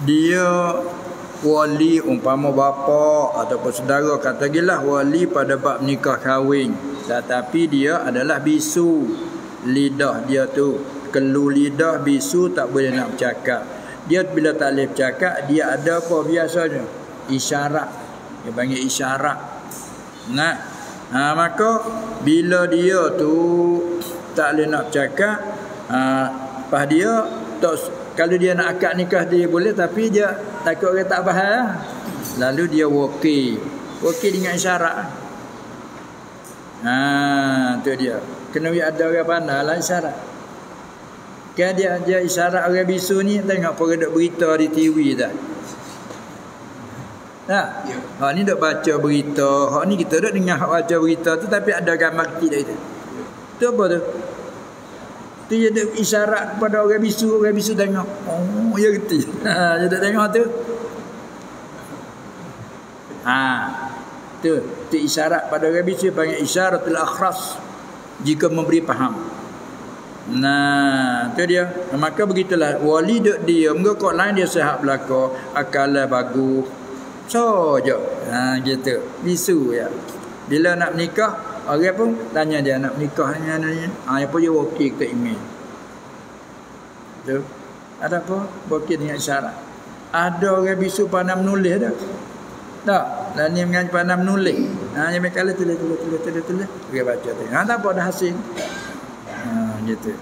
Dia wali umpama bapa ataupun saudara, katakanlah wali pada bab nikah kahwin, tetapi dia adalah bisu. Lidah dia tu kelu lidah, bisu, tak boleh nak bercakap. Dia bila tak boleh bercakap, dia ada apa biasanya? Isyarat. Dia panggil isyarat. Nah, maka bila dia tu tak boleh nak bercakap, pas dia tak, kalau dia nak akad nikah dia boleh, tapi dia takut orang tak faham, lalu dia wakil dengan isyarat. Tu dia. Kena ada orang pandai lah isyarat. Kan dia isyarat orang bisu ni, tengok apa duk berita di TV dah. Nah, hak ni duk baca berita, hak ni kita duk dengar hak baca berita tu, tapi ada gambar kecil dah itu. Tu apa tu? Dia ada isyarat kepada orang bisu tengok. Oh, ya reti. Dia tak tengok tu. Tu isyarat pada orang bisu panggil isyaratul akhras, jika memberi faham. Nah, tu dia. Maka begitulah wali duk diam, kok lain dia sihat belaka, akalah bagus. Saja. Gitu. Bisu ya. Bila nak nikah, orang pun tanya dia nak nikah dengan ni. Apa dia wakil ke email. Tu. Ada apa? Wakil dengan isyarat. Ada orang bisu pandai menulis dah. Tak. Dan ni mengaji pandai menulis. Dia kala tulis. Dia baca tu. Tak apa dah hasil. Gitu.